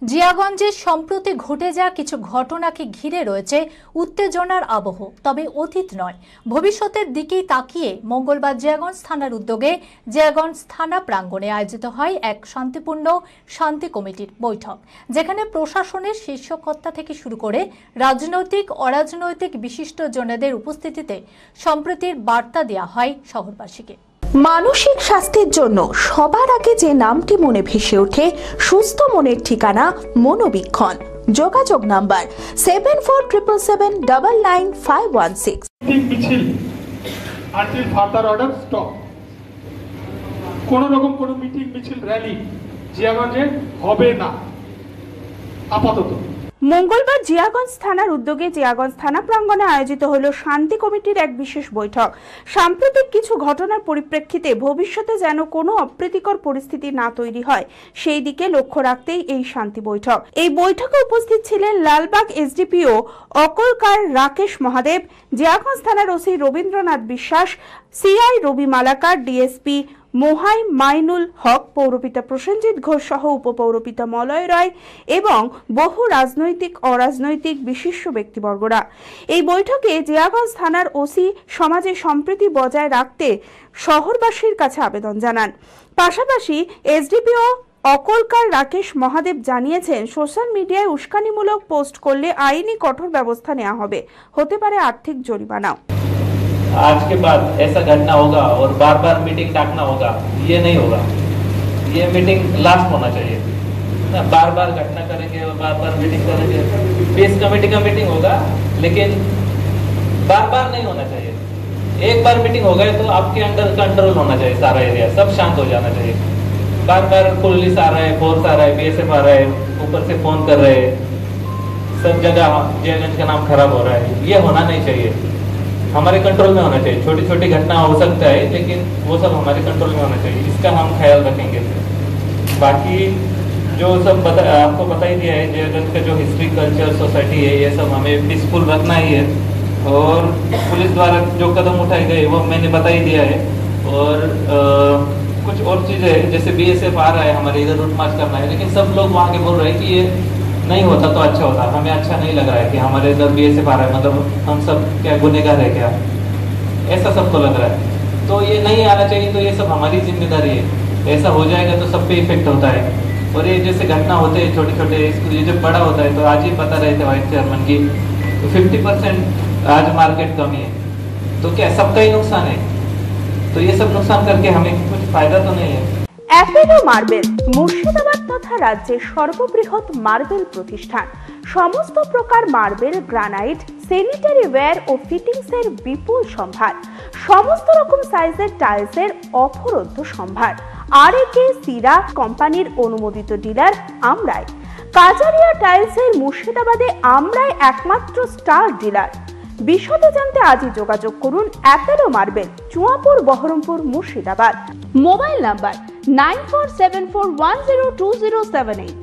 জিয়াগঞ্জে সম্প্রতি ঘটে যাওয়া কিছু ঘটনাকে ঘিরে রয়েছে উত্তেজনার আবহ। তবে অতীত নয়, ভবিষ্যতের দিকেই তাকিয়ে মঙ্গলবার জিয়াগঞ্জ থানার উদ্যোগে জিয়াগঞ্জ থানা প্রাঙ্গণে আয়োজিত হয় এক শান্তিপূর্ণ শান্তি কমিটির বৈঠক, যেখানে প্রশাসনের শীর্ষকর্তা থেকে শুরু করে রাজনৈতিক অরাজনৈতিক বিশিষ্টজনদের উপস্থিতিতে সম্প্রীতির বার্তা দেওয়া হয় শহরবাসীকে। মানসিক স্বাস্থ্যের জন্য সবার আগে যে নামটি মনে ভেসে ওঠে, সুস্থ মনের ঠিকানা মনোবীক্ষণ। যোগাযোগ number 7477799516। until further order stop। কোনো রকম কোনো মিটিং মিছিল র্যালি জিয়াগঞ্জে হবে না আপাতত। মঙ্গলবার জিয়াগঞ্জ থানার উদ্যোগে জিয়াগঞ্জ থানা প্রাঙ্গণে আয়োজিত হলো শান্তি কমিটির এক বিশেষ বৈঠক। সাম্প্রতিক কিছু ঘটনার পরিপ্রেক্ষিতে ভবিষ্যতে যেন কোনো অপ্রীতিকর পরিস্থিতি না তৈরি হয়, সেই দিকে লক্ষ্য রাখতেই এই শান্তি বৈঠক। এই বৈঠকে উপস্থিত ছিলেন লালবাগ এসডিপিও অকলকার রাকেশ মহাদেব, জিয়াগঞ্জ থানার ওসি রবীন্দ্রনাথ বিশ্বাস, সিআই রবি মালাকার, ডিএসপি মোহাই মাইনুল হক, পৌরপিতা প্রসেনজিৎ ঘোষ সহ উপপৌরপিতা মলয় রায় এবং বহু রাজনৈতিক অরাজনৈতিক বিশিষ্ট ব্যক্তিবর্গরা। এই বৈঠকে জিয়াগঞ্জ থানার ওসি সমাজে সম্প্রীতি বজায় রাখতে শহরবাসীর কাছে আবেদন জানান। পাশাপাশি এসডিপিও অকলকার রাকেশ মহাদেব জানিয়েছেন, সোশ্যাল মিডিয়ায় উস্কানিমূলক পোস্ট করলে আইনি কঠোর ব্যবস্থা নেওয়া হবে, হতে পারে आर्थिक জরিমানাও। आज के बाद ऐसा घटना होगा और बार बार मीटिंग डाकना होगा, ये नहीं होगा। ये मीटिंग लास्ट होना चाहिए ना, बार बार घटना करेंगे और बार बार मीटिंग करेंगे। पीस कमेटी का मीटिंग होगा, लेकिन बार बार नहीं होना चाहिए। एक बार मीटिंग हो गए तो आपके अंडर कंट्रोल होना चाहिए, सारा एरिया सब शांत हो जाना चाहिए। बार बार पुलिस आ रहा है, फोर्स आ रहा है, बीएसएफ आ रहा है, ऊपर से फोन कर रहे हैं, सब जगह जियागंज का नाम खराब हो रहा है। ये होना नहीं चाहिए, हमारे कंट्रोल में होना चाहिए। छोटी छोटी घटना हो सकता है, लेकिन वो सब हमारे कंट्रोल में होना चाहिए, इसका हम ख्याल रखेंगे। बाकी जो सब आपको बता ही दिया है, जियागंज का जो हिस्ट्री कल्चर सोसाइटी है, ये सब हमें पीसफुल रखना ही है। और पुलिस द्वारा जो कदम उठाए गए वो मैंने बता ही दिया है। और कुछ और चीज़ें जैसे बीएसएफ आ रहा है, हमारे इधर रूट मार्च करना है, लेकिन सब लोग वहाँ के बोल रहे हैं कि ये नहीं होता तो अच्छा होता। हमें अच्छा नहीं लग रहा है कि हमारे इधर बीएसएफ आ रहा है, मतलब हम सब क्या गुनहगार है क्या, ऐसा सबको लग रहा है। तो ये नहीं आना चाहिए, तो ये सब हमारी जिम्मेदारी है। ऐसा हो जाएगा तो सब पे इफेक्ट होता है। और ये जैसे घटना होते हैं छोटे छोटे, ये जब बड़ा होता है तो आज ही पता रहे थे वाइस चेयरमैन की 50% आज मार्केट कमी है, तो क्या सबका ही नुकसान है? तो ये सब नुकसान करके हमें कुछ फायदा तो नहीं है। অ্যাপেলো মার্বেল মুর্শিদাবাদ তথা রাজ্যের সর্ববৃহৎ মার্বেল প্রতিষ্ঠান। সমস্ত প্রকার মার্বেল, গ্রানাইট, স্যানিটারি ওয়্যার ও ফিটিংসের বিপুল সম্ভার, সমস্ত রকম সাইজের টাইলসের অফুরন্ত সম্ভার। আর.এ.কে সিরা কোম্পানির অনুমোদিত ডিলার আমরাই। কাজারিয়া টাইলসের মুর্শিদাবাদে আমরাই একমাত্র স্টার ডিলার। বিশদে জানতে আজই যোগাযোগ করুন Apollo marble, Chuapur, Baharampur, Murshidabad. Mobile number 9474102078।